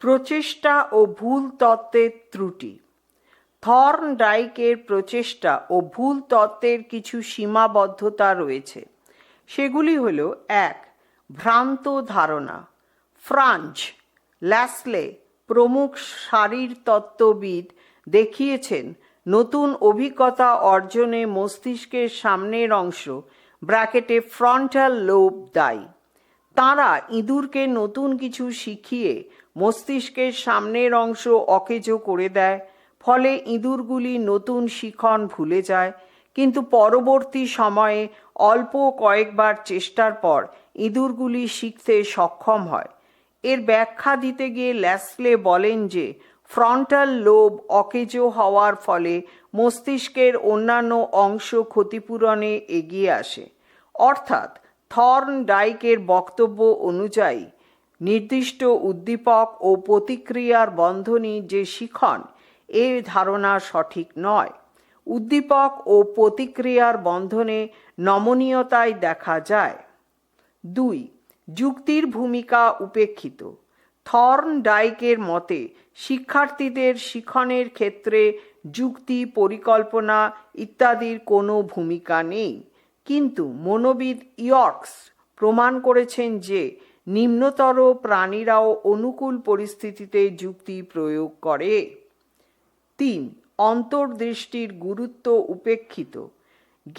প্রচেষ্টা ও ভুল তত্ত্বের ত্রুটি। থর্নডাইকের প্রচেষ্টা ও ভুল তত্ত্বের কিছু সীমাবদ্ধতা রয়েছে। সেগুলি হল: 1. ভ্রান্ত ধারণা। ফ্রাঞ্জ, ল্যাসলে প্রমুখ শারীরতত্ত্ববিদ দেখিয়েছেন নতুন অভিজ্ঞতা অর্জনে মস্তিষ্কের সামনের অংশ ফ্রন্টাল লোব দায়ী। তাঁরা ইঁদুরকে নতুন কিছু শিখিয়ে মস্তিষ্কের সামনের অংশ অকেজো করে দেয়, ফলে ইঁদুরগুলি নতুন শিখন ভুলে যায়, কিন্তু পরবর্তী সময়ে অল্প কয়েকবার চেষ্টার পর ইঁদুরগুলি শিখতে সক্ষম হয়। এর ব্যাখ্যা দিতে গিয়ে ল্যাসলে বলেন যে ফ্রন্টাল লোব অকেজো হওয়ার ফলে মস্তিষ্কের অন্যান্য অংশ ক্ষতিপূরণে এগিয়ে আসে। অর্থাৎ থর্নডাইকের বক্তব্য অনুযায়ী নির্দিষ্ট উদ্দীপক ও প্রতিক্রিয়ার বন্ধনী যে শিখন, এর ধারণা সঠিক নয়। উদ্দীপক ও প্রতিক্রিয়ার বন্ধনে নমনীয়তায় দেখা যায়। 2. যুক্তির ভূমিকা উপেক্ষিত। থর্নডাইকের মতে শিক্ষার্থীদের শিখনের ক্ষেত্রে যুক্তি, পরিকল্পনা ইত্যাদির কোনো ভূমিকা নেই, কিন্তু মনোবিদ ইয়র্কস প্রমাণ করেছেন যে নিম্নতর প্রাণীরাও অনুকূল পরিস্থিতিতে যুক্তি প্রয়োগ করে। 3. অন্তর্দৃষ্টির গুরুত্ব উপেক্ষিত।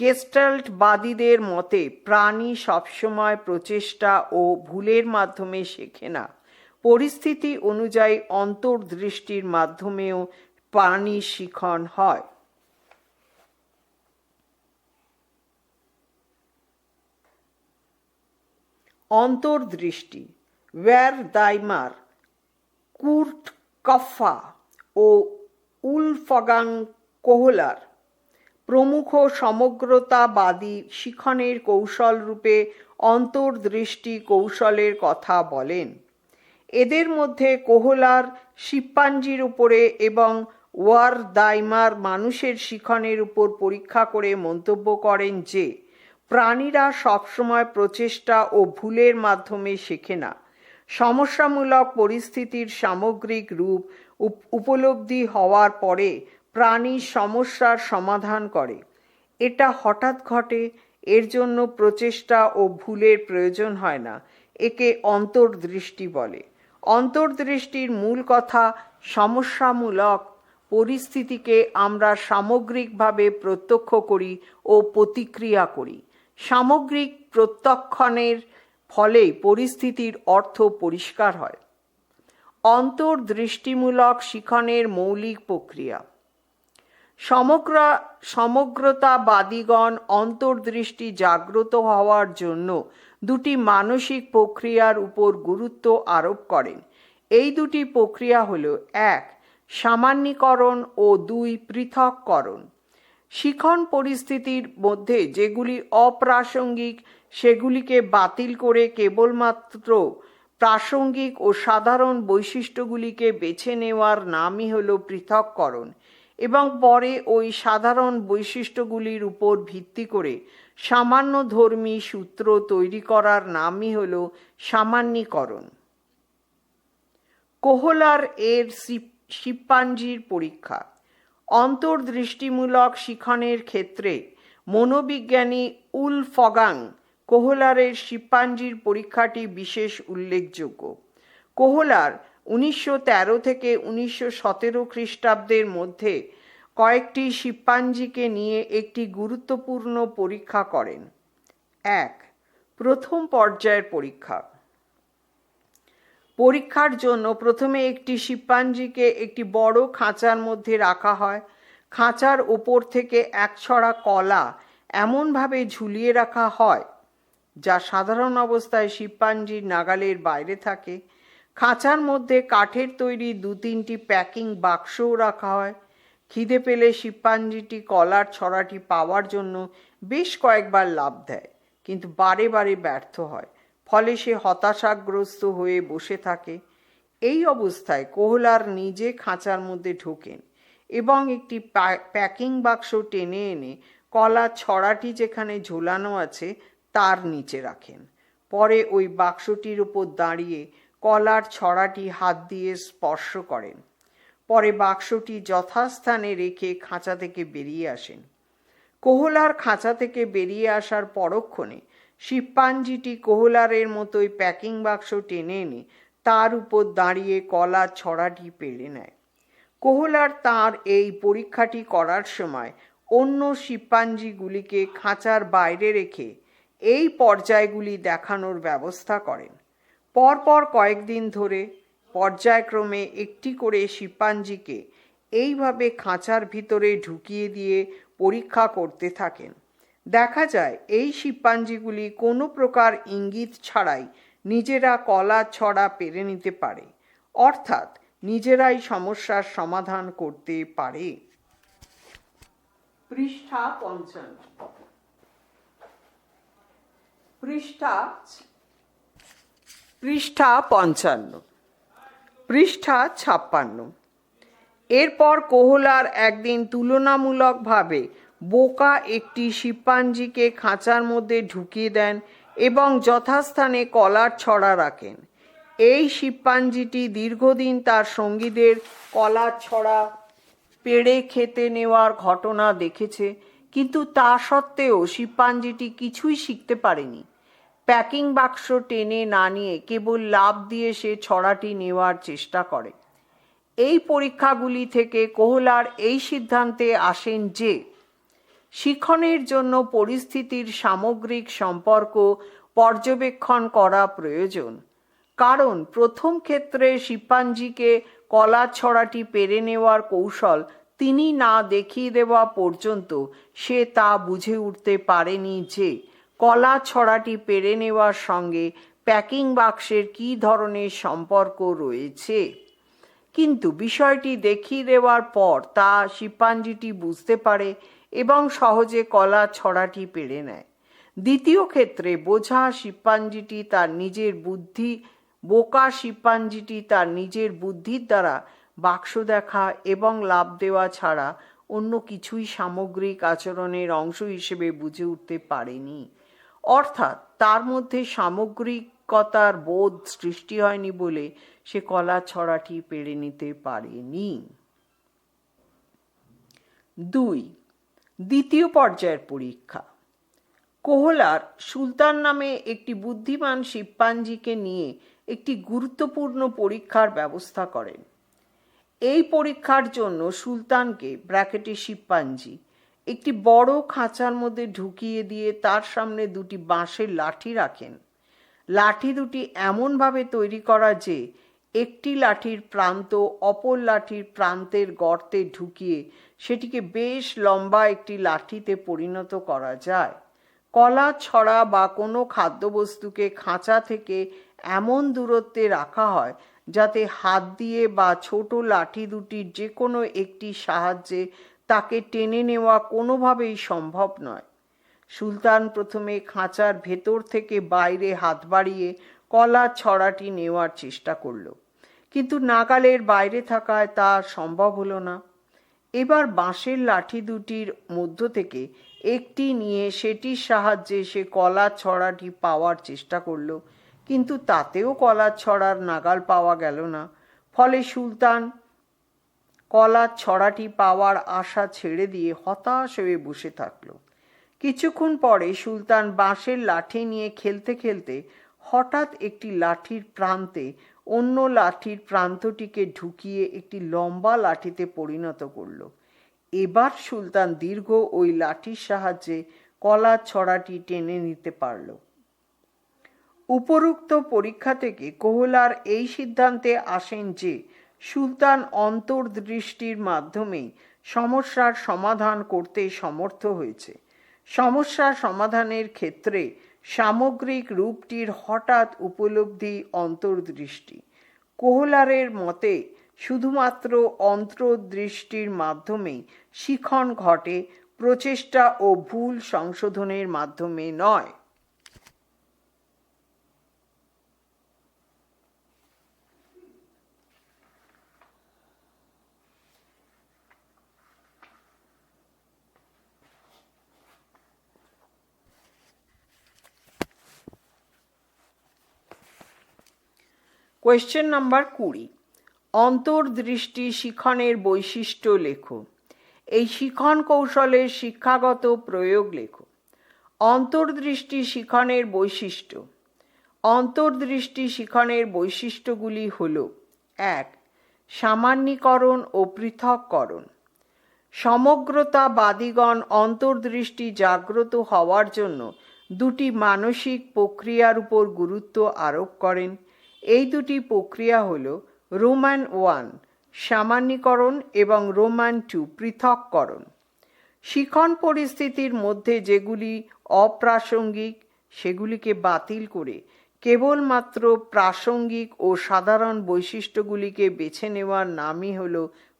গেস্টাল্টবাদীদের মতে প্রাণী সবসময় প্রচেষ্টা ও ভুলের মাধ্যমে শেখে না। পরিস্থিতি অনুযায়ী অন্তর্দৃষ্টির মাধ্যমেও প্রাণী শিখন হয়। অন্তর্দৃষ্টি। ওয়ারদাইমার, কুর্ট কফফা ও উলফগাং কোহলার প্রমুখ সমগ্রতাবাদী শিখনের কৌশল রূপে অন্তর্দৃষ্টি কৌশলের কথা বলেন। এদের মধ্যে কোহলার শিম্পাঞ্জির উপরে এবং ওয়ারদাইমার মানুষের শিখনের উপর পরীক্ষা করে মন্তব্য করেন যে প্রাণীরা সবসময় প্রচেষ্টা ও ভুলের মাধ্যমে শেখে না। সমস্যামূলক পরিস্থিতির সামগ্রিক রূপ উপলব্ধি হওয়ার পরে প্রাণী সমস্যার সমাধান করে। এটা হঠাৎ ঘটে, এর জন্য প্রচেষ্টা ও ভুলের প্রয়োজন হয় না। একে অন্তর্দৃষ্টি বলে। অন্তর্দৃষ্টির মূল কথা, সমস্যামূলক পরিস্থিতিকে আমরা সামগ্রিকভাবে প্রত্যক্ষ করি ও প্রতিক্রিয়া করি। সামগ্রিক প্রত্যক্ষণের ফলে পরিস্থিতির অর্থ পরিষ্কার হয়। অন্তর্দৃষ্টিমূলক শিখনের মৌলিক প্রক্রিয়া। সমগ্রতাবাদীগণ অন্তর্দৃষ্টি জাগ্রত হওয়ার জন্য দুটি মানসিক প্রক্রিয়ার উপর গুরুত্ব আরোপ করেন। এই দুটি প্রক্রিয়া হল: 1. সামান্যীকরণ ও 2. পৃথককরণ। শিখন পরিস্থিতির মধ্যে যেগুলি অপ্রাসঙ্গিক সেগুলিকে বাতিল করে কেবলমাত্র প্রাসঙ্গিক ও সাধারণ বৈশিষ্ট্যগুলিকে বেছে নেওয়ার নামই হল পৃথককরণ, এবং পরে ওই সাধারণ বৈশিষ্ট্যগুলির উপর ভিত্তি করে সামান্যধর্মী সূত্র তৈরি করার নামই হল সামান্যীকরণ। কোহলার এর শিম্পাঞ্জির পরীক্ষা। অন্তর্দৃষ্টিমূলক শিখনের ক্ষেত্রে মনোবিজ্ঞানী উলফগাং কোহলারের শিম্পাঞ্জির পরীক্ষাটি বিশেষ উল্লেখযোগ্য। কোহলার 1913 থেকে 1917 খ্রিস্টাব্দের মধ্যে কয়েকটি শিম্পাঞ্জিকে নিয়ে একটি গুরুত্বপূর্ণ পরীক্ষা করেন। 1. প্রথম পর্যায়ের পরীক্ষা। পরীক্ষার জন্য প্রথমে একটি শিম্পাঞ্জিকে একটি বড় খাঁচার মধ্যে রাখা হয়। খাঁচার ওপর থেকে এক ছড়া কলা এমনভাবে ঝুলিয়ে রাখা হয় যা সাধারণ অবস্থায় শিম্পাঞ্জির নাগালের বাইরে থাকে। খাঁচার মধ্যে কাঠের তৈরি 2-3টি প্যাকিং বাক্সও রাখা হয়। খিদে পেলে শিম্পাঞ্জিটি কলার ছড়াটি পাওয়ার জন্য বেশ কয়েকবার লাফ দেয়, কিন্তু বারে বারে ব্যর্থ হয়, ফলে সে হতাশাগ্রস্ত হয়ে বসে থাকে। এই অবস্থায় কোহলার নিজে খাঁচার মধ্যে ঢোকেন এবং একটি প্যাকিং বাক্স টেনে এনে কলার ছড়াটি যেখানে ঝোলানো আছে তার নিচে রাখেন। পরে ওই বাক্সটির উপর দাঁড়িয়ে কলার ছড়াটি হাত দিয়ে স্পর্শ করেন। পরে বাক্সটি যথাস্থানে রেখে খাঁচা থেকে বেরিয়ে আসেন। কোহলার খাঁচা থেকে বেরিয়ে আসার পরক্ষণে শিম্পাঞ্জিটি কোহলারের মতোই প্যাকিং বাক্স টেনে এনে তার উপর দাঁড়িয়ে কলার ছড়াটি পেড়ে নেয়। কোহলার তাঁর এই পরীক্ষাটি করার সময় অন্য শিম্পাঞ্জিগুলিকে খাঁচার বাইরে রেখে এই পর্যায়গুলি দেখানোর ব্যবস্থা করেন। পরপর কয়েকদিন ধরে পর্যায়ক্রমে একটি করে শিম্পাঞ্জিকে এইভাবে খাঁচার ভিতরে ঢুকিয়ে দিয়ে পরীক্ষা করতে থাকেন। দেখা যায় এই শিম্পাঞ্জিগুলি কোনো প্রকার ইঙ্গিত ছাড়াই নিজেরা কলার ছড়া পেরে নিতে পারে, অর্থাৎ নিজেরাই সমস্যার সমাধান করতে পারে। পৃষ্ঠা 55। পৃষ্ঠা 55। পৃষ্ঠা 56। এরপর কোহলার একদিন তুলনামূলকভাবে বোকা একটি শিম্পাঞ্জিকে খাঁচার মধ্যে ঢুকিয়ে দেন এবং যথাস্থানে কলার ছড়া রাখেন। এই শিম্পাঞ্জিটি দীর্ঘদিন তার সঙ্গীদের কলার ছড়া পেড়ে খেতে নেওয়ার ঘটনা দেখেছে, কিন্তু তা সত্ত্বেও শিম্পাঞ্জিটি কিছুই শিখতে পারেনি। প্যাকিং বাক্স টেনে না নিয়ে কেবল লাফ দিয়ে সে ছড়াটি নেওয়ার চেষ্টা করে। এই পরীক্ষাগুলি থেকে কোহলার এই সিদ্ধান্তে আসেন যে শিক্ষণের জন্য পরিস্থিতির সামগ্রিক সম্পর্ক পর্যবেক্ষণ করা প্রয়োজন, কারণ প্রথম ক্ষেত্রে শিম্পাঞ্জিকে কলার ছড়াটি পেরে নেওয়ার কৌশল তিনি না দেখিয়ে দেওয়া পর্যন্ত সে তা বুঝে উঠতে পারেনি যে কলার ছড়াটি পেরে নেওয়ার সঙ্গে প্যাকিং বাক্সের কী ধরনের সম্পর্ক রয়েছে। কিন্তু বিষয়টি দেখিয়ে দেওয়ার পর তা শিম্পাঞ্জিটি বুঝতে পারে এবং সহজে কলার ছড়াটি পেড়ে নেয়। দ্বিতীয় ক্ষেত্রে বোকা শিম্পাঞ্জিটি তার নিজের বুদ্ধির দ্বারা বাক্স দেখা এবং লাফ দেওয়া ছাড়া অন্য কিছুই সামগ্রিক আচরণের অংশ হিসেবে বুঝে উঠতে পারেনি, অর্থাৎ তার মধ্যে সামগ্রিকতার বোধ সৃষ্টি হয়নি বলে সে কলার ছড়াটি পেড়ে নিতে পারেনি। 2. দ্বিতীয় পর্যায়ের পরীক্ষা। কোহলার সুলতান নামে একটি বুদ্ধিমান শিম্পাঞ্জিকে নিয়ে একটি গুরুত্বপূর্ণ পরীক্ষার ব্যবস্থা করেন। এই পরীক্ষার জন্য সুলতানকে শিম্পাঞ্জি একটি বড় খাঁচার মধ্যে ঢুকিয়ে দিয়ে তার সামনে দুটি বাঁশের লাঠি রাখেন। লাঠি দুটি এমনভাবে তৈরি করা যে একটি লাঠির প্রান্ত অপর লাঠির প্রান্তের গর্তে ঢুকিয়ে সেটিকে বেশ লম্বা একটি লাঠিতে পরিণত করা যায়। কলা ছড়া বা কোনো খাদ্যবস্তুকে খাঁচা থেকে এমন দূরত্বে রাখা হয় যাতে হাত দিয়ে বা ছোট লাঠি দুটির যে কোনো একটি সাহায্যে তাকে টেনে নেওয়া কোনোভাবেই সম্ভব নয়। সুলতান প্রথমে খাঁচার ভেতর থেকে বাইরে হাত বাড়িয়ে কলার ছড়াটি নেওয়ার চেষ্টা করল, কিন্তু নাগালের বাইরে থাকায় তা সম্ভব হলো না। এবার বাঁশের লাঠি দুটির মধ্য থেকে একটি নিয়ে সেটির সাহায্যে সে কলার ছড়াটি পাওয়ার চেষ্টা করল, কিন্তু তাতেও কলার ছড়ার নাগাল পাওয়া গেল না। ফলে সুলতান কলার ছড়াটি পাওয়ার আশা ছেড়ে দিয়ে হতাশ হয়ে বসে থাকল। কিছুক্ষণ পরে সুলতান বাঁশের লাঠি নিয়ে খেলতে খেলতে হঠাৎ একটি লাঠির প্রান্তে অন্য লাঠির প্রান্তটিকে ঢুকিয়ে একটি লম্বা লাঠিতে পরিণত করল। এবার সুলতান দীর্ঘ ওই লাঠির সাহায্যে কলার ছড়াটি টেনে নিতে পারল। উপরোক্ত পরীক্ষা থেকে কোহলার এই সিদ্ধান্তে আসেন যে সুলতান অন্তর্দৃষ্টির মাধ্যমেই সমস্যার সমাধান করতে সমর্থ হয়েছে। সমস্যা সমাধানের ক্ষেত্রে সামগ্রিক রূপটির হঠাৎ উপলব্ধি অন্তর্দৃষ্টি। কোহলারের মতে শুধুমাত্র অন্তর্দৃষ্টির মাধ্যমেই শিখন ঘটে, প্রচেষ্টা ও ভুল সংশোধনের মাধ্যমে নয়। কোয়েশ্চেন নাম্বার 20, অন্তর্দৃষ্টি শিখনের বৈশিষ্ট্য লেখো। এই শিখন কৌশলের শিক্ষাগত প্রয়োগ লেখো। অন্তর্দৃষ্টি শিখনের বৈশিষ্ট্য। অন্তর্দৃষ্টি শিখনের বৈশিষ্ট্যগুলি হল: 1. সামান্যীকরণ ও পৃথককরণ। সমগ্রতাবাদীগণ অন্তর্দৃষ্টি জাগ্রত হওয়ার জন্য দুটি মানসিক প্রক্রিয়ার উপর গুরুত্ব আরোপ করেন। এই দুটি প্রক্রিয়া হল রোমান 1 সামান্যীকরণ এবং রোমান 2 পৃথককরণ। শিখন পরিস্থিতির মধ্যে যেগুলি অপ্রাসঙ্গিক সেগুলিকে বাতিল করে কেবলমাত্র প্রাসঙ্গিক ও সাধারণ বৈশিষ্ট্যগুলিকে বেছে নেওয়ার নামই হল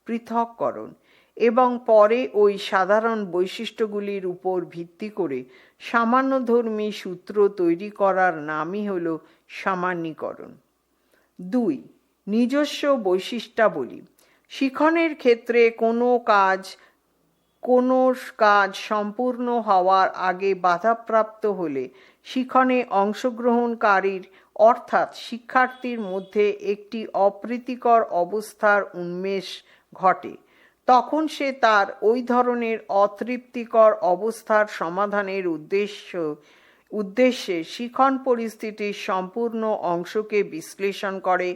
পৃথককরণ, এবং পরে ওই সাধারণ বৈশিষ্ট্যগুলির উপর ভিত্তি করে সামান্যধর্মী সূত্র তৈরি করার নামই হল সামান্যীকরণ। 2. নিজস্ব বৈশিষ্ট্যাবলী। শিখনের ক্ষেত্রে কোনো কাজ সম্পূর্ণ হওয়ার আগে বাধাপ্রাপ্ত হলে শিখনে অংশগ্রহণকারীর অর্থাৎ শিক্ষার্থীর মধ্যে একটি অপ্রীতিকর অবস্থার উন্মেষ ঘটে। তখন সে তার ওই ধরনের অতৃপ্তিকর অবস্থার সমাধানের উদ্দেশ্যে শিখন পরিস্থিতির সম্পূর্ণ অংশকে বিশ্লেষণ করে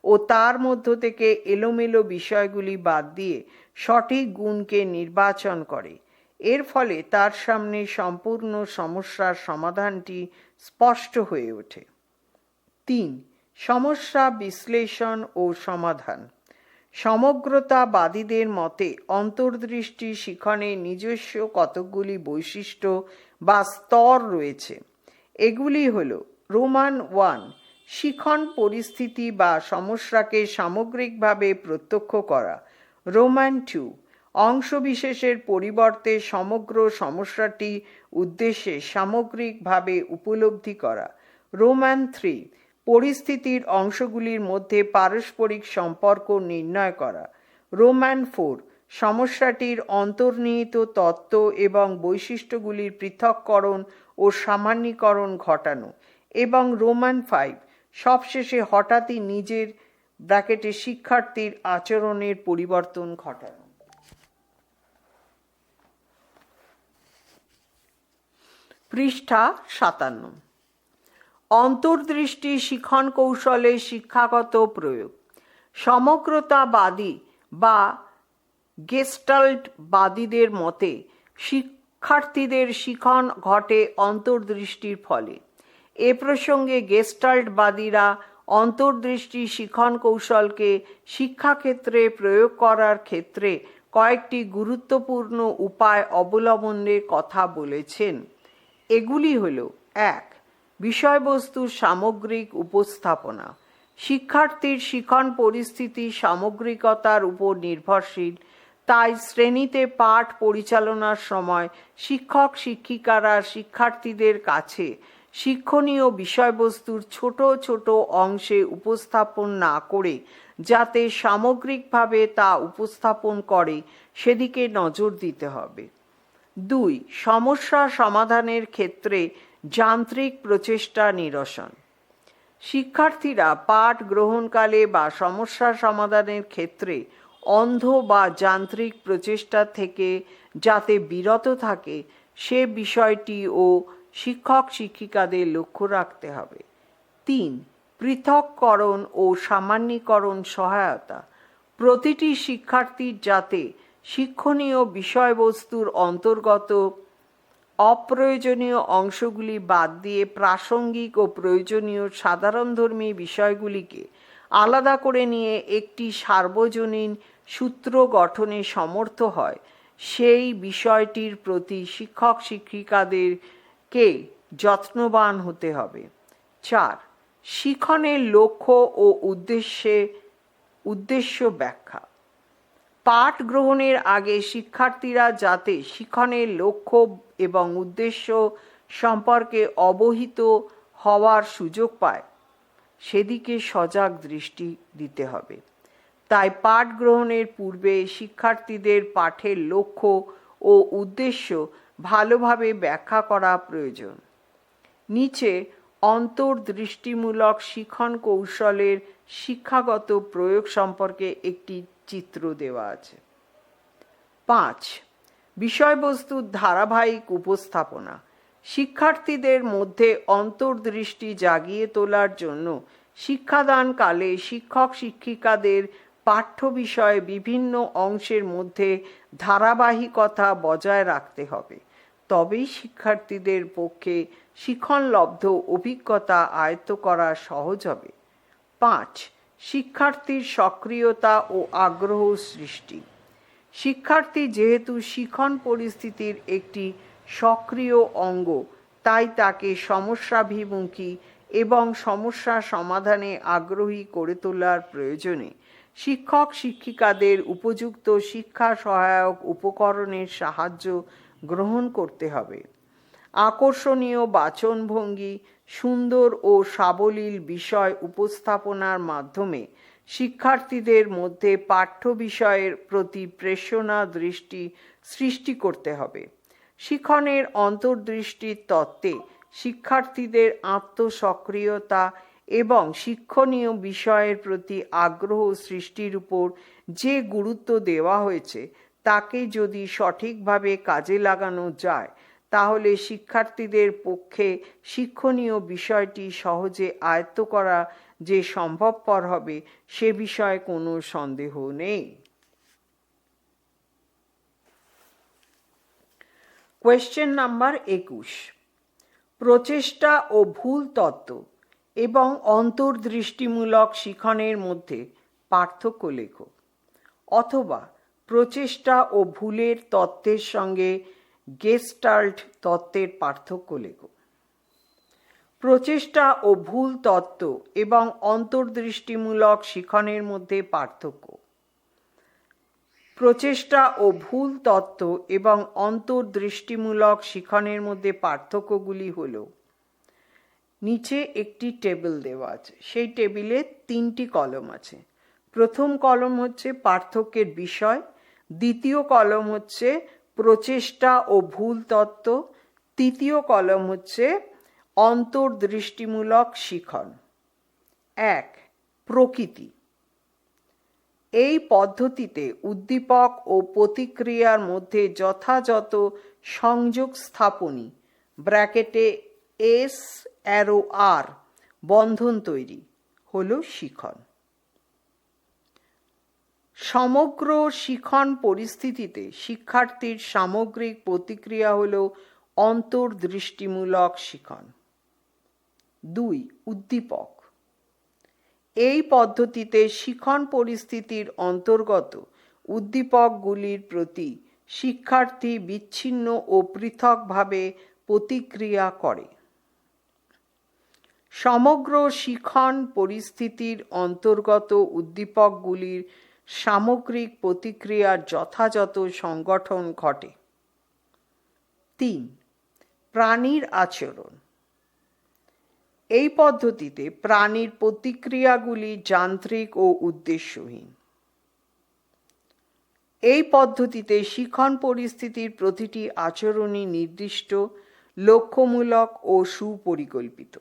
ও তার মধ্য থেকে এলোমেলো বিষয়গুলি বাদ দিয়ে সঠিক গুণকে নির্বাচন করে। এর ফলে তার সামনে সম্পূর্ণ সমস্যার সমাধানটি স্পষ্ট হয়ে ওঠে। 3. সমস্যা বিশ্লেষণ ও সমাধান। সমগ্রতাবাদীদের মতে অন্তর্দৃষ্টি শিখনে নিজস্ব কতকগুলি বৈশিষ্ট্য বা স্তর রয়েছে। এগুলি হল: রোমান 1 শিখন পরিস্থিতি বা সমস্যাকে সামগ্রিকভাবে প্রত্যক্ষ করা। রোমান 2 অংশবিশেষের পরিবর্তে সমগ্র সমস্যাটি উদ্দেশ্যে সামগ্রিকভাবে উপলব্ধি করা। রোমান 3 পরিস্থিতির অংশগুলির মধ্যে পারস্পরিক সম্পর্ক নির্ণয় করা। রোমান 4 সমস্যাটির অন্তর্নিহিত তত্ত্ব এবং বৈশিষ্ট্যগুলির পৃথককরণ ও সামান্যীকরণ ঘটানো। এবং রোমান 5 সবশেষে হঠাৎই নিজের শিক্ষার্থীর আচরণের পরিবর্তন ঘটানো। পৃষ্ঠা 57। অন্তর্দৃষ্টি শিখন কৌশলের শিক্ষাগত প্রয়োগ। সমগ্রতাবাদী বা গেস্টাল্টবাদীদের মতে শিক্ষার্থীদের শিখন ঘটে অন্তর্দৃষ্টির ফলে। এ প্রসঙ্গে গেস্টাল্টবাদীরা অন্তর্দৃষ্টি শিখন কৌশলকে শিক্ষাক্ষেত্রে প্রয়োগ করার ক্ষেত্রে কয়েকটি গুরুত্বপূর্ণ উপায় অবলম্বনের কথা বলেছেন। এগুলি হল: 1. বিষয়বস্তুর সামগ্রিক উপস্থাপনা। শিক্ষার্থীর শিখন পরিস্থিতি সামগ্রিকতার উপর নির্ভরশীল, তাই শ্রেণীতে পাঠ পরিচালনার সময় শিক্ষক শিক্ষিকারা শিক্ষার্থীদের কাছে শিক্ষণীয় বিষয়বস্তুর ছোট ছোট অংশে উপস্থাপন না করে যাতে সামগ্রিকভাবে তা উপস্থাপন করে সেদিকে নজর দিতে হবে। 2. সমস্যা সমাধানের ক্ষেত্রে যান্ত্রিক প্রচেষ্টা নিরসন। শিক্ষার্থীরা পাঠ গ্রহণকালে বা সমস্যা সমাধানের ক্ষেত্রে অন্ধ বা যান্ত্রিক প্রচেষ্টা থেকে যাতে বিরত থাকে সে বিষয়টিও শিক্ষক শিক্ষিকাদের লক্ষ্য রাখতে হবে। 3. পৃথককরণ ও সামান্যীকরণ সহায়তা। প্রতিটি শিক্ষার্থীর যাতে শিক্ষণীয় বিষয়বস্তুর অন্তর্গত অপ্রয়োজনীয় অংশগুলি বাদ দিয়ে প্রাসঙ্গিক ও প্রয়োজনীয় সাধারণধর্মী বিষয়গুলিকে আলাদা করে নিয়ে একটি সার্বজনীন সূত্র গঠনে সমর্থ হয়, সেই বিষয়টির প্রতি শিক্ষক শিক্ষিকাদেরকে যত্নবান হতে হবে। 4. শিখনের লক্ষ্য ও উদ্দেশ্য ব্যাখ্যা। পাঠ গ্রহণের আগে শিক্ষার্থীরা যাতে শিখনের লক্ষ্য এবং উদ্দেশ্য সম্পর্কে অবহিত হওয়ার সুযোগ পায় সেদিকে সজাগ দৃষ্টি দিতে হবে। তাই পাঠ গ্রহণের পূর্বে শিক্ষার্থীদের পাঠের লক্ষ্য ও উদ্দেশ্য ভালোভাবে ব্যাখ্যা করা প্রয়োজন। নিচে অন্তর্দৃষ্টিমূলক শিখন কৌশলের শিক্ষাগত প্রয়োগ সম্পর্কে একটি চিত্র দেওয়া আছে। 5. বিষয়বস্তুর ধারাবাহিক উপস্থাপনা। শিক্ষার্থীদের মধ্যে অন্তর্দৃষ্টি জাগিয়ে তোলার জন্য শিক্ষাদানকালে শিক্ষক শিক্ষিকাদের পাঠ্য বিষয়ে বিভিন্ন অংশের মধ্যে ধারাবাহিকতা বজায় রাখতে হবে, তবেই শিক্ষার্থীদের পক্ষে শিখনলব্ধ অভিজ্ঞতা আয়ত্ত করা সহজ হবে। 5. শিক্ষার্থীর সক্রিয়তা ও আগ্রহ সৃষ্টি। শিক্ষার্থী যেহেতু শিখন পরিস্থিতির একটি সক্রিয় অঙ্গ, তাই তাকে সমস্যাভিমুখী এবং সমস্যা সমাধানে আগ্রহী করে তোলার প্রয়োজনে শিক্ষক শিক্ষিকাদের উপযুক্ত শিক্ষা সহায়ক উপকরণের সাহায্য গ্রহণ করতে হবে। আকর্ষণীয় বাচনভঙ্গি, সুন্দর ও সাবলীল বিষয় উপস্থাপনার মাধ্যমে শিক্ষার্থীদের মধ্যে পাঠ্য বিষয়ের প্রতি প্রেষণা দৃষ্টি সৃষ্টি করতে হবে। শিখনের অন্তর্দৃষ্টির তত্ত্বে শিক্ষার্থীদের আত্মসক্রিয়তা এবং শিক্ষণীয় বিষয়ের প্রতি আগ্রহ সৃষ্টির উপর যে গুরুত্ব দেওয়া হয়েছে, তাকে যদি সঠিকভাবে কাজে লাগানো যায়, তাহলে শিক্ষার্থীদের পক্ষে শিক্ষণীয় বিষয়টি সহজে আয়ত্ত করা যে সম্ভবপর হবে, সে বিষয়ে কোনো সন্দেহ নেই। Question number 21। প্রচেষ্টা ও ভুল তত্ত্ব এবং অন্তর্দৃষ্টিমূলক শিখনের মধ্যে পার্থক্য লেখো, অথবা প্রচেষ্টা ও ভুলের তত্ত্বের সঙ্গে গেস্টাল্ট তত্ত্বের পার্থক্য লেখো। প্রচেষ্টা ও ভুল তত্ত্ব এবং অন্তর্দৃষ্টিমূলক শিখনের মধ্যে পার্থক্য। প্রচেষ্টা ও ভুল তত্ত্ব এবং অন্তর্দৃষ্টিমূলক শিখনের মধ্যে পার্থক্যগুলি হল, নিচে একটি টেবিল দেওয়া আছে, সেই টেবিলে 3টি কলম আছে। প্রথম কলম হচ্ছে পার্থক্যের বিষয়, দ্বিতীয় কলম হচ্ছে প্রচেষ্টা ও ভুল তত্ত্ব, তৃতীয় কলম হচ্ছে অন্তর্দৃষ্টিমূলক শিখন। 1. প্রকৃতি। এই পদ্ধতিতে উদ্দীপক ও প্রতিক্রিয়ার মধ্যে যথাযথ সংযোগ স্থাপনী ব্র্যাকেটে S♯R বন্ধন তৈরি হল শিখন। সমগ্র শিখন পরিস্থিতিতে শিক্ষার্থীর সামগ্রিক প্রতিক্রিয়া হল অন্তর্দৃষ্টিমূলক শিখন। 2. উদ্দীপক। এই পদ্ধতিতে শিখন পরিস্থিতির অন্তর্গত উদ্দীপকগুলির প্রতি শিক্ষার্থী বিচ্ছিন্ন ও পৃথকভাবে প্রতিক্রিয়া করে। সমগ্র শিখন পরিস্থিতির অন্তর্গত উদ্দীপকগুলির সামগ্রিক প্রতিক্রিয়ার যথাযথ সংগঠন ঘটে। 3. প্রাণীর আচরণ। এই পদ্ধতিতে প্রাণীর প্রতিক্রিয়াগুলি যান্ত্রিক ও উদ্দেশ্যহীন। এই পদ্ধতিতে শিখন পরিস্থিতির প্রতিটি আচরণই নির্দিষ্ট, লক্ষ্যমূলক ও সুপরিকল্পিত।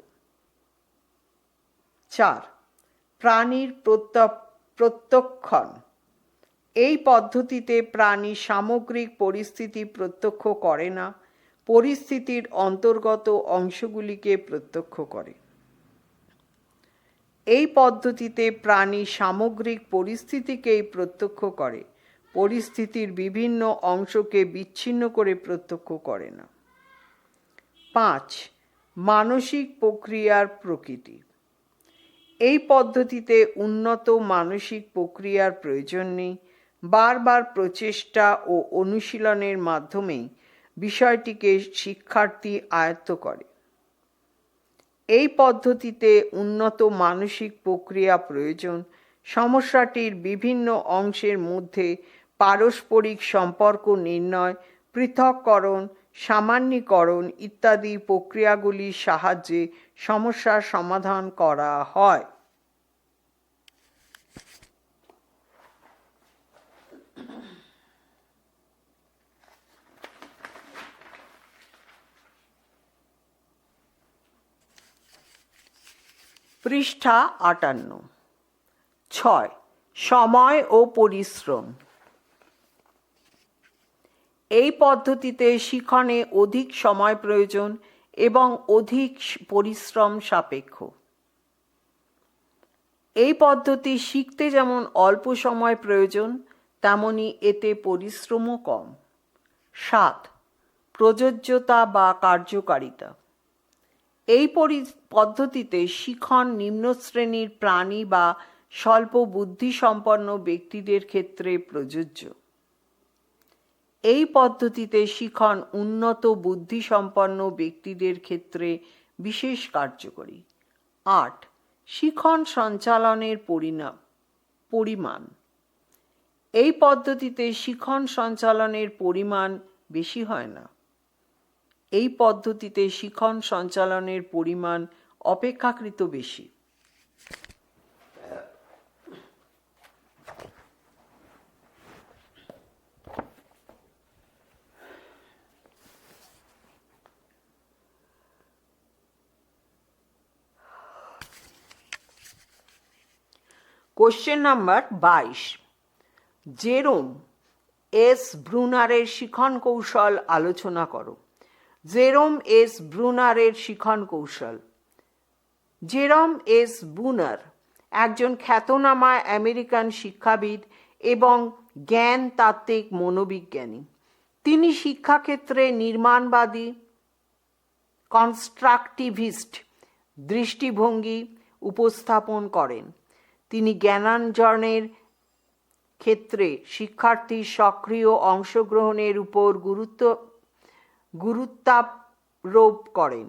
4. প্রাণীর প্রত্যক্ষণ। এই পদ্ধতিতে প্রাণী সামগ্রিক পরিস্থিতি প্রত্যক্ষ করে না, পরিস্থিতির অন্তর্গত অংশগুলিকে প্রত্যক্ষ করে। এই পদ্ধতিতে প্রাণী সামগ্রিক পরিস্থিতিকেই প্রত্যক্ষ করে, পরিস্থিতির বিভিন্ন অংশকে বিচ্ছিন্ন করে প্রত্যক্ষ করে না। 5. মানসিক প্রক্রিয়ার প্রকৃতি। এই পদ্ধতিতে উন্নত মানসিক প্রক্রিয়ার প্রয়োজন নেই, বারবার প্রচেষ্টা ও অনুশীলনের মাধ্যমেই বিষয়টিকে শিক্ষার্থী আয়ত্ত করে। এই পদ্ধতিতে উন্নত মানসিক প্রক্রিয়া প্রয়োজন, সমস্যাটির বিভিন্ন অংশের মধ্যে পারস্পরিক সম্পর্ক নির্ণয়, পৃথককরণ, সামান্যীকরণ ইত্যাদি প্রক্রিয়াগুলির সাহায্যে সমস্যার সমাধান করা হয়। পৃষ্ঠা 58। 6. সময় ও পরিশ্রম। এই পদ্ধতিতে শিখনে অধিক সময় প্রয়োজন এবং অধিক পরিশ্রম সাপেক্ষ। এই পদ্ধতি শিখতে যেমন অল্প সময় প্রয়োজন, তেমনি এতে পরিশ্রমও কম। 7. প্রযোজ্যতা বা কার্যকারিতা। এই পদ্ধতিতে শিখন নিম্ন শ্রেণীর প্রাণী বা স্বল্প বুদ্ধিসম্পন্ন ব্যক্তিদের ক্ষেত্রে প্রযোজ্য। এই পদ্ধতিতে শিখন উন্নত বুদ্ধিসম্পন্ন ব্যক্তিদের ক্ষেত্রে বিশেষ কার্যকরী। 8. শিখন সঞ্চালনের পরিমাণ। এই পদ্ধতিতে শিখন সঞ্চালনের পরিমাণ বেশি হয় না। এই পদ্ধতিতে শিখন সঞ্চালনের পরিমাণ অপেক্ষাকৃত বেশি। Question number 22। জেরোম এস ব্রুনারের শিখন কৌশল আলোচনা করো। জেরোম এস ব্রুনারের শিখন কৌশল। জেরোম এস ব্রুনার একজন খ্যাতনামা আমেরিকান শিক্ষাবিদ এবং জ্ঞানতাত্ত্বিক মনোবিজ্ঞানী। তিনি শিক্ষাক্ষেত্রে নির্মাণবাদী কনস্ট্রাকটিভিস্ট দৃষ্টিভঙ্গি উপস্থাপন করেন। তিনি জ্ঞানার্জনের ক্ষেত্রে শিক্ষার্থীর সক্রিয় অংশগ্রহণের উপর গুরুত্বারোপ করেন।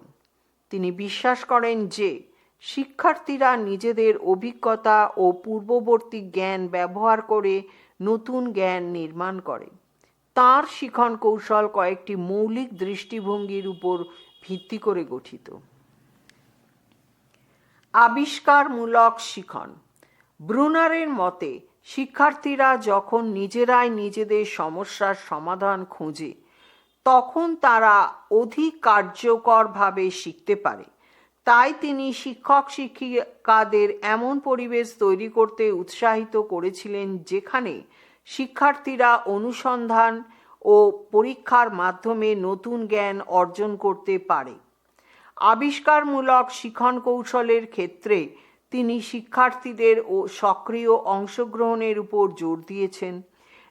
তিনি বিশ্বাস করেন যে শিক্ষার্থীরা নিজেদের অভিজ্ঞতা ও পূর্ববর্তী জ্ঞান ব্যবহার করে নতুন জ্ঞান নির্মাণ করে। তাঁর শিখন কৌশল কয়েকটি মৌলিক দৃষ্টিভঙ্গির উপর ভিত্তি করে গঠিত। আবিষ্কারমূলক শিখন। ব্রুনারের মতে শিক্ষার্থীরা যখন নিজেরাই নিজেদের সমস্যার সমাধান খোঁজে, তখন তারা অধিক কার্যকরভাবে শিখতে পারে। তাই তিনি শিক্ষক শিক্ষিকাদের এমন পরিবেশ তৈরি করতে উৎসাহিত করেছিলেন যেখানে শিক্ষার্থীরা অনুসন্ধান ও পরীক্ষার মাধ্যমে নতুন জ্ঞান অর্জন করতে পারে। আবিষ্কারমূলক শিখন কৌশলের ক্ষেত্রে তিনি শিক্ষার্থীদের ও সক্রিয় অংশগ্রহণের উপর জোর দিয়েছেন।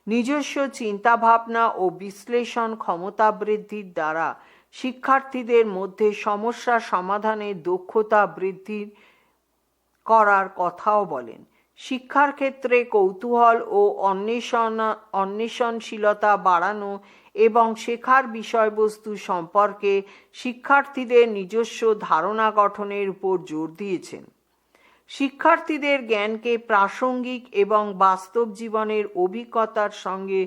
নিজস্ব চিন্তাভাবনা ও বিশ্লেষণ ক্ষমতা বৃদ্ধির দ্বারা শিক্ষার্থীদের মধ্যে সমস্যা সমাধানের দক্ষতা বৃদ্ধি করার কথাও বলেন। শিক্ষার ক্ষেত্রে কৌতূহল ও অন্বেষণশীলতা বাড়ানো এবং শেখার বিষয়বস্তু সম্পর্কে শিক্ষার্থীদের নিজস্ব ধারণা গঠনের উপর জোর দিয়েছেন। শিক্ষার্থীদের জ্ঞানকে প্রাসঙ্গিক এবং বাস্তব জীবনের অভিজ্ঞতার সঙ্গে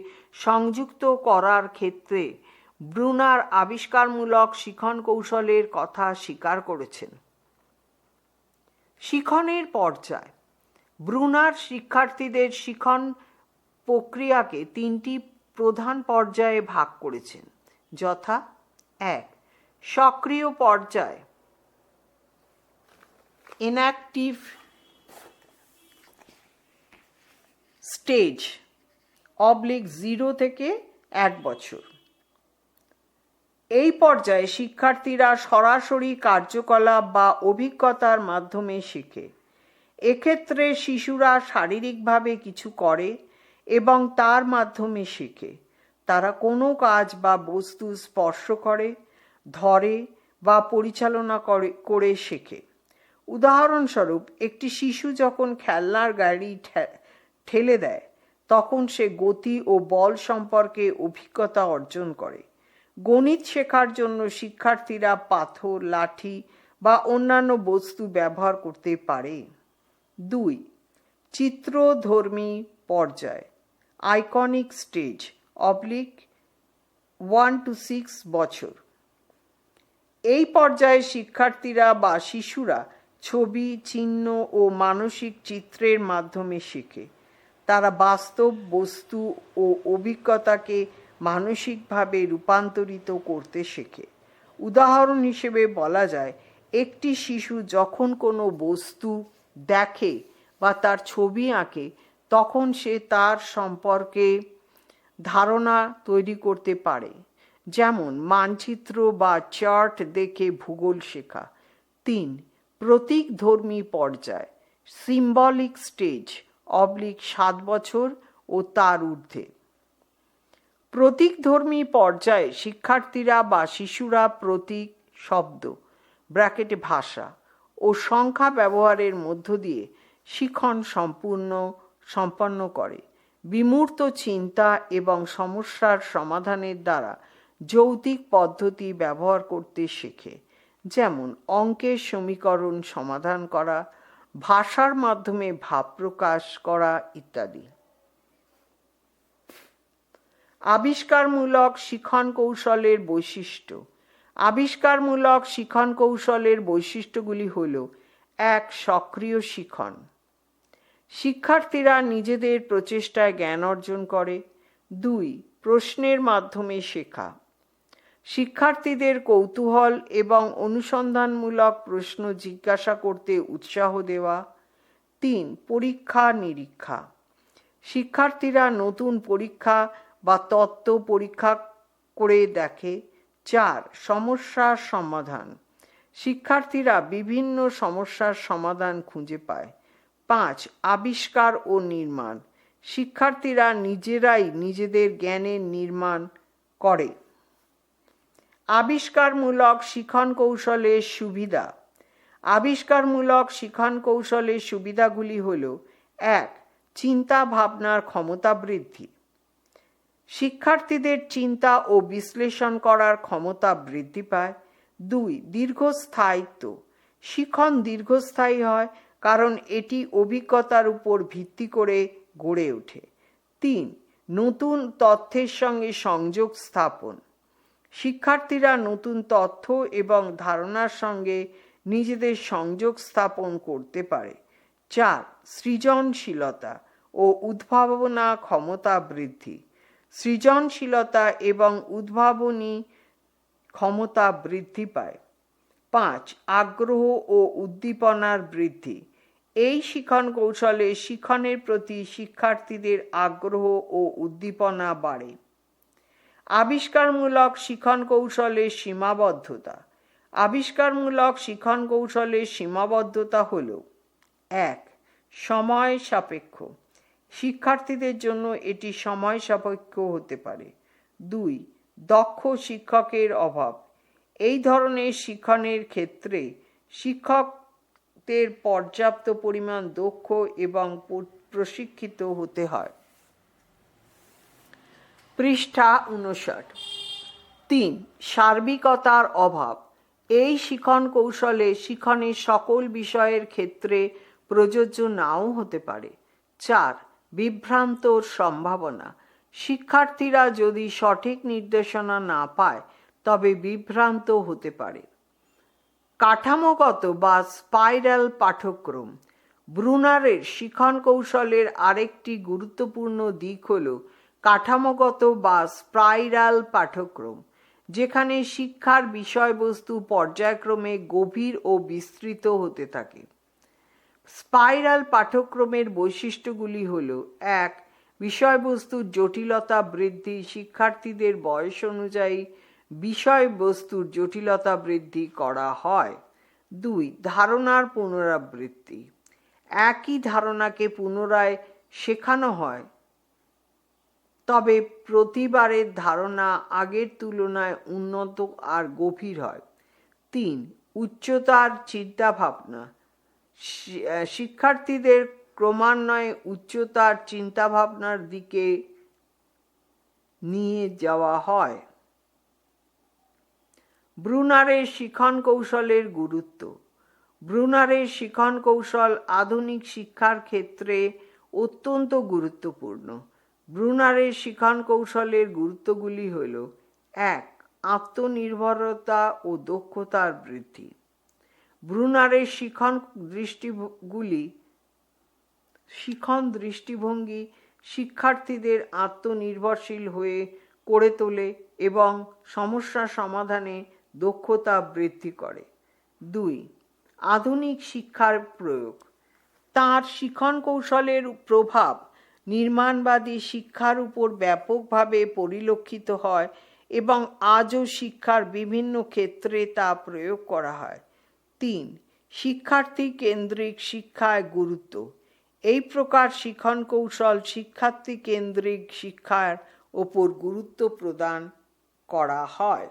সংযুক্ত করার ক্ষেত্রে ব্রুনার আবিষ্কারমূলক শিখন কৌশলের কথা স্বীকার করেছেন। শিখনের পর্যায়। ব্রুনার শিক্ষার্থীদের শিখন প্রক্রিয়াকে 3টি প্রধান পর্যায়ে ভাগ করেছেন, যথা: 1. সক্রিয় পর্যায় ইনঅ্যাক্টিভ স্টেজ (0 থেকে 1 বছর). এই পর্যায়ে শিক্ষার্থীরা সরাসরি কার্যকলাপ বা অভিজ্ঞতার মাধ্যমে শেখে। এক্ষেত্রে শিশুরা শারীরিকভাবে কিছু করে এবং তার মাধ্যমে শেখে। তারা কোনো কাজ বা বস্তু স্পর্শ করে, ধরে বা পরিচালনা করে শেখে। উদাহরণস্বরূপ, একটি শিশু যখন খেলনার গাড়ি ঠেলে দেয়, তখন সে গতি ও বল সম্পর্কে অভিজ্ঞতা অর্জন করে। গণিত শেখার জন্য শিক্ষার্থীরা পাথর, লাঠি বা অন্যান্য বস্তু ব্যবহার করতে পারে। 2. চিত্রধর্মী পর্যায় আইকনিক স্টেজ (1 to 6 বছর). এই পর্যায়ে শিক্ষার্থীরা বা শিশুরা ছবি, চিহ্ন ও মানসিক চিত্রের মাধ্যমে শেখে। তারা বাস্তব বস্তু ও অভিজ্ঞতাকে মানসিকভাবে রূপান্তরিত করতে শেখে। উদাহরণ হিসেবে বলা যায়, একটি শিশু যখন কোনো বস্তু দেখে বা তার ছবি আঁকে তখন সে তার সম্পর্কে ধারণা তৈরি করতে পারে, যেমন মানচিত্র বা চার্ট দেখে ভূগোল শেখা। 3. প্রতীকধর্মী পর্যায়, সিম্বলিক স্টেজ /7 বছর ও তার ঊর্ধ্বে। প্রতীকধর্মী পর্যায়ে শিক্ষার্থীরা বা শিশুরা প্রতীক, শব্দ ব্র্যাকেটে ভাষা ও সংখ্যা ব্যবহারের মধ্য দিয়ে শিখন সম্পন্ন করে। বিমূর্ত চিন্তা এবং সমস্যার সমাধানের দ্বারা যৌক্তিক পদ্ধতি ব্যবহার করতে শেখে, যেমন অঙ্কের সমীকরণ সমাধান করা, ভাষার মাধ্যমে ভাব প্রকাশ করা ইত্যাদি। আবিষ্কারমূলক শিখন কৌশলের বৈশিষ্ট্য। আবিষ্কারমূলক শিখন কৌশলের বৈশিষ্ট্যগুলি হল: 1. সক্রিয় শিখন, শিক্ষার্থীরা নিজেদের প্রচেষ্টায় জ্ঞান অর্জন করে। 2. প্রশ্নের মাধ্যমে শেখা, শিক্ষার্থীদের কৌতূহল এবং অনুসন্ধানমূলক প্রশ্ন জিজ্ঞাসা করতে উৎসাহ দেওয়া। 3. পরীক্ষা নিরীক্ষা, শিক্ষার্থীরা নতুন পরীক্ষা বা তত্ত্ব পরীক্ষা করে দেখে। 4. সমস্যার সমাধান, শিক্ষার্থীরা বিভিন্ন সমস্যার সমাধান খুঁজে পায়। 5. আবিষ্কার ও নির্মাণ, শিক্ষার্থীরা নিজেরাই নিজেদের জ্ঞানের নির্মাণ করে। আবিষ্কারমূলক শিখন কৌশলের সুবিধা। আবিষ্কারমূলক শিখন কৌশলের সুবিধাগুলি হল: 1. চিন্তা ভাবনার ক্ষমতা বৃদ্ধি, শিক্ষার্থীদের চিন্তা ও বিশ্লেষণ করার ক্ষমতা বৃদ্ধি পায়। 2. দীর্ঘস্থায়িত্ব, শিখন দীর্ঘস্থায়ী হয় কারণ এটি অভিজ্ঞতার উপর ভিত্তি করে গড়ে ওঠে। 3. নতুন তথ্যের সঙ্গে সংযোগ স্থাপন, শিক্ষার্থীরা নতুন তথ্য এবং ধারণার সঙ্গে নিজেদের সংযোগ স্থাপন করতে পারে। 4. সৃজনশীলতা ও উদ্ভাবনা ক্ষমতা বৃদ্ধি, সৃজনশীলতা এবং উদ্ভাবনী ক্ষমতা বৃদ্ধি পায়। 5. আগ্রহ ও উদ্দীপনার বৃদ্ধি, এই শিখন কৌশলে শিখনের প্রতি শিক্ষার্থীদের আগ্রহ ও উদ্দীপনা বাড়ে। আবিষ্কারমূলক শিখন কৌশলের সীমাবদ্ধতা। আবিষ্কারমূলক শিখন কৌশলের সীমাবদ্ধতা হল: 1. সময় সাপেক্ষ, শিক্ষার্থীদের জন্য এটি সময় সাপেক্ষ হতে পারে। 2. দক্ষ শিক্ষকের অভাব, এই ধরনের শিখনের ক্ষেত্রে শিক্ষকদের পর্যাপ্ত পরিমাণ দক্ষ এবং প্রশিক্ষিত হতে হয়। পৃষ্ঠা 59। 3. সার্বিকতার অভাব, এই শিখন কৌশলে শিখনের সকল বিষয়ের ক্ষেত্রে প্রযোজ্য নাও হতে পারে। 4. বিভ্রান্তর সম্ভাবনা, শিক্ষার্থীরা যদি সঠিক নির্দেশনা না পায় তবে বিভ্রান্ত হতে পারে। কাঠামোগত বা স্পাইরাল পাঠ্যক্রম, ব্রুনারের শিখন কৌশলের আরেকটি গুরুত্বপূর্ণ দিক হল কাঠামোগত বা স্পাইরাল পাঠ্যক্রম, যেখানে শিক্ষার বিষয়বস্তু পর্যায়ক্রমে গভীর ও বিস্তৃত হতে থাকে। স্পাইরাল পাঠ্যক্রমের বৈশিষ্ট্যগুলি হল: 1. বিষয়বস্তুর জটিলতা বৃদ্ধি, শিক্ষার্থীদের বয়স অনুযায়ী বিষয়বস্তুর জটিলতা বৃদ্ধি করা হয়। 2. ধারণার পুনরাবৃত্তি, একই ধারণাকে পুনরায় শেখানো হয় তবে প্রতিবারের ধারণা আগের তুলনায় উন্নত আর গভীর হয়। 3. উচ্চতার চিন্তাভাবনা, শিক্ষার্থীদের ক্রমান্বয়ে উচ্চতার চিন্তাভাবনার দিকে নিয়ে যাওয়া হয়। ব্রুনারের শিখন কৌশলের গুরুত্ব। ব্রুনারের শিখন কৌশল আধুনিক শিক্ষার ক্ষেত্রে অত্যন্ত গুরুত্বপূর্ণ। ব্রুনারের শিখন কৌশলের গুরুত্বগুলি হল: 1. আত্মনির্ভরতা ও দক্ষতার বৃদ্ধি, ব্রুনারের শিখন দৃষ্টিভঙ্গি শিক্ষার্থীদের আত্মনির্ভরশীল হয়ে করে তোলে এবং সমস্যা সমাধানে দক্ষতা বৃদ্ধি করে। 2. আধুনিক শিক্ষার প্রয়োগ। তাঁর শিখন কৌশলের প্রভাব নির্মাণবাদী শিক্ষার উপর ব্যাপকভাবে পরিলক্ষিত হয় এবং আজও শিক্ষার বিভিন্ন ক্ষেত্রে তা প্রয়োগ করা হয়। 3. শিক্ষার্থী কেন্দ্রিক শিক্ষায় গুরুত্ব। এই প্রকার শিখন কৌশল শিক্ষার্থী কেন্দ্রিক শিক্ষার ওপর গুরুত্ব প্রদান করা হয়।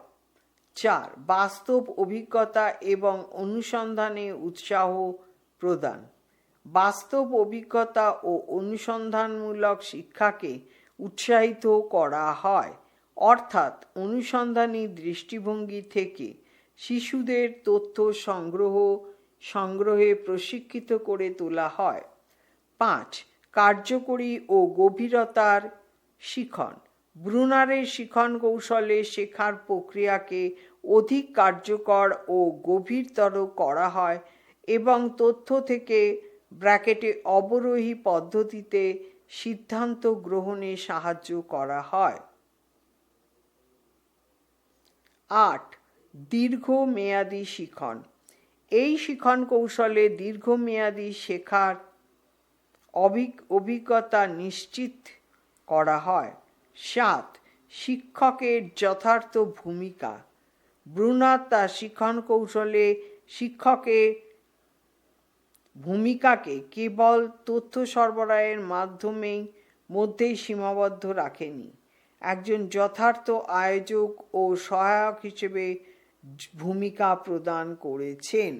4. বাস্তব অভিজ্ঞতা এবং অনুসন্ধানে উৎসাহ প্রদান। বাস্তব অভিজ্ঞতা ও অনুসন্ধানমূলক শিক্ষাকে উৎসাহিত করা হয়, অর্থাৎ অনুসন্ধানী দৃষ্টিভঙ্গি থেকে শিশুদের তথ্য সংগ্রহে প্রশিক্ষিত করে তোলা হয়। 5. কার্যকরী ও গভীরতার শিখন। ব্রুনারের শিখন কৌশলে শেখার প্রক্রিয়াকে অধিক কার্যকর ও গভীরতর করা হয় এবং তথ্য থেকে অবরোহী পদ্ধতিতে সিদ্ধান্ত গ্রহণে সাহায্য করা হয়। 8. দীর্ঘমেয়াদী শিখন। এই শিখন কৌশলে দীর্ঘমেয়াদী শেখার অভিজ্ঞতা নিশ্চিত করা হয়। 7. শিক্ষকের যথার্থ ভূমিকা। ব্রুনার তার শিখন কৌশলে শিক্ষকের ভূমিকাকে কেবল তথ্য সরবরাহের মধ্যেই সীমাবদ্ধ রাখেনি। একজন যথার্থ আয়োজক ও সহায়ক হিসেবে ভূমিকা প্রদান করেছেন।